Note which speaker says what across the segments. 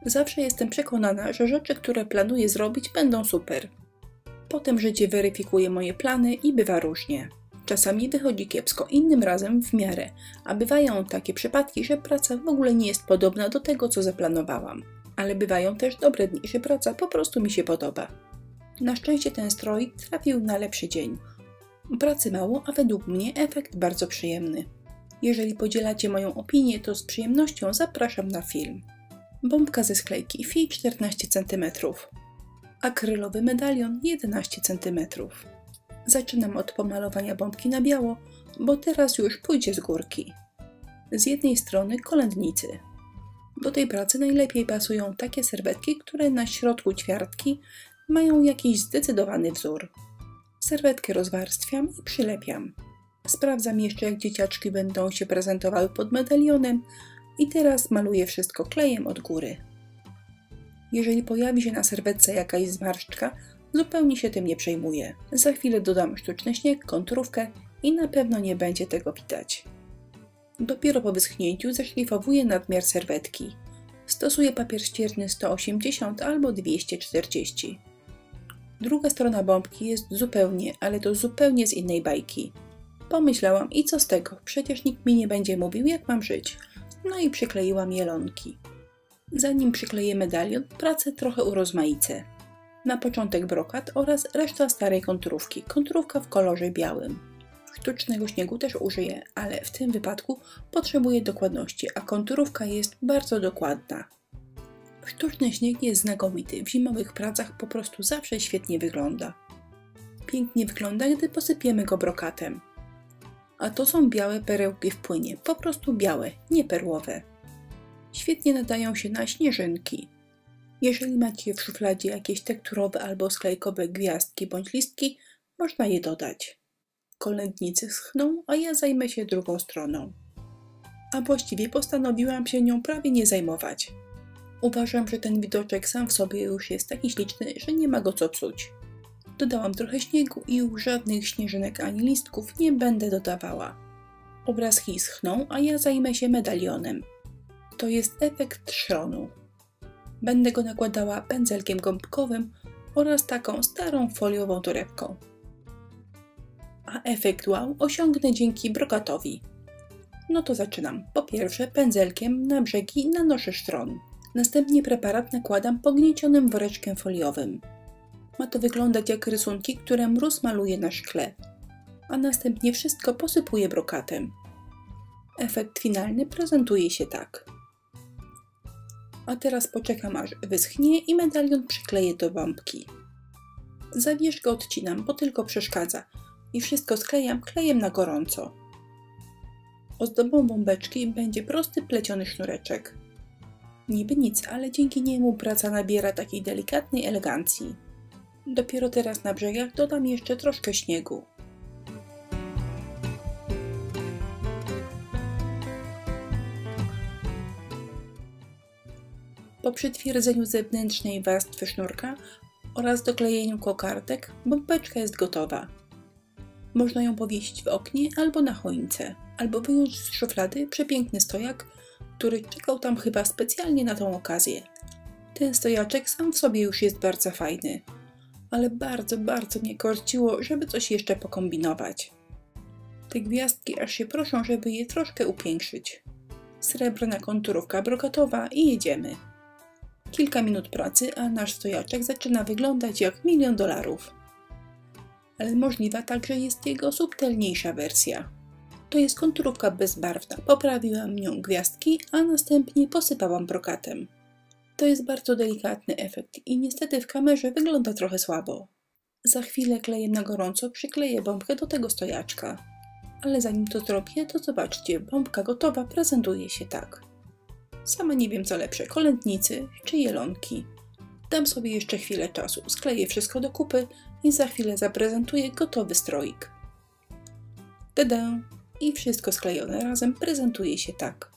Speaker 1: Zawsze jestem przekonana, że rzeczy, które planuję zrobić, będą super. Potem życie weryfikuje moje plany i bywa różnie. Czasami wychodzi kiepsko, innym razem w miarę, a bywają takie przypadki, że praca w ogóle nie jest podobna do tego, co zaplanowałam. Ale bywają też dobre dni, że praca po prostu mi się podoba. Na szczęście ten stroik trafił na lepszy dzień. Pracy mało, a według mnie efekt bardzo przyjemny. Jeżeli podzielacie moją opinię, to z przyjemnością zapraszam na film. Bombka ze sklejki Fi 14 cm. Akrylowy medalion 11 cm. Zaczynam od pomalowania bombki na biało, bo teraz już pójdzie z górki. Z jednej strony kolędnicy. Do tej pracy najlepiej pasują takie serwetki, które na środku ćwiartki mają jakiś zdecydowany wzór. Serwetkę rozwarstwiam i przylepiam. Sprawdzam jeszcze, jak dzieciaczki będą się prezentowały pod medalionem i teraz maluję wszystko klejem od góry. Jeżeli pojawi się na serwetce jakaś zmarszczka, zupełnie się tym nie przejmuję. Za chwilę dodam sztuczny śnieg, konturówkę i na pewno nie będzie tego widać. Dopiero po wyschnięciu zeszlifowuję nadmiar serwetki. Stosuję papier ścierny 180 albo 240. Druga strona bombki jest zupełnie, ale to zupełnie z innej bajki. Pomyślałam, i co z tego? Przecież nikt mi nie będzie mówił, jak mam żyć. No i przykleiłam jelonki. Zanim przykleję medalion, pracę trochę urozmaicę. Na początek brokat oraz reszta starej konturówki. Konturówka w kolorze białym. Sztucznego śniegu też użyję, ale w tym wypadku potrzebuję dokładności, a konturówka jest bardzo dokładna. Sztuczny śnieg jest znakomity, w zimowych pracach po prostu zawsze świetnie wygląda. Pięknie wygląda, gdy posypiemy go brokatem. A to są białe perełki w płynie, po prostu białe, nie perłowe. Świetnie nadają się na śnieżynki. Jeżeli macie w szufladzie jakieś tekturowe albo sklejkowe gwiazdki bądź listki, można je dodać. Kolędnicy schną, a ja zajmę się drugą stroną. A właściwie postanowiłam się nią prawie nie zajmować. Uważam, że ten widoczek sam w sobie już jest taki śliczny, że nie ma go co psuć. Dodałam trochę śniegu i już żadnych śnieżynek ani listków nie będę dodawała. Obrazki schną, a ja zajmę się medalionem. To jest efekt szronu. Będę go nakładała pędzelkiem gąbkowym oraz taką starą foliową torebką. A efekt wow osiągnę dzięki brokatowi. No to zaczynam. Po pierwsze pędzelkiem na brzegi nanoszę szron. Następnie preparat nakładam pogniecionym woreczkiem foliowym. Ma to wyglądać jak rysunki, które mróz maluje na szkle. A następnie wszystko posypuję brokatem. Efekt finalny prezentuje się tak. A teraz poczekam, aż wyschnie i medalion przykleję do bombki. Zawieszkę odcinam, bo tylko przeszkadza. I wszystko sklejam klejem na gorąco. Ozdobą bombeczki będzie prosty pleciony sznureczek. Niby nic, ale dzięki niemu praca nabiera takiej delikatnej elegancji. Dopiero teraz na brzegach dodam jeszcze troszkę śniegu. Po przytwierdzeniu zewnętrznej warstwy sznurka oraz doklejeniu kokardek bombeczka jest gotowa. Można ją powiesić w oknie albo na choince, albo wyjąć z szuflady przepiękny stojak, który czekał tam chyba specjalnie na tą okazję. Ten stojaczek sam w sobie już jest bardzo fajny, ale bardzo mnie korciło, żeby coś jeszcze pokombinować. Te gwiazdki aż się proszą, żeby je troszkę upiększyć. Srebrna konturówka brokatowa i jedziemy. Kilka minut pracy, a nasz stojaczek zaczyna wyglądać jak $1 000 000. Ale możliwa także jest jego subtelniejsza wersja. To jest konturówka bezbarwna. Poprawiłam nią gwiazdki, a następnie posypałam brokatem. To jest bardzo delikatny efekt i niestety w kamerze wygląda trochę słabo. Za chwilę klejem na gorąco przykleję bombkę do tego stojaczka. Ale zanim to zrobię, to zobaczcie, bombka gotowa prezentuje się tak. Sama nie wiem co lepsze, kolędnicy czy jelonki. Dam sobie jeszcze chwilę czasu, skleję wszystko do kupy i za chwilę zaprezentuję gotowy stroik. Tada! I wszystko sklejone razem prezentuje się tak.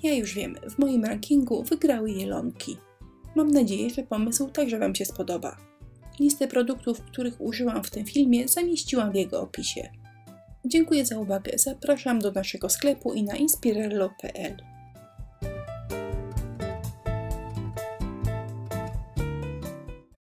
Speaker 1: Ja już wiem, w moim rankingu wygrały jelonki. Mam nadzieję, że pomysł także Wam się spodoba. Listę produktów, których użyłam w tym filmie, zamieściłam w jego opisie. Dziękuję za uwagę, zapraszam do naszego sklepu i na inspirello.pl.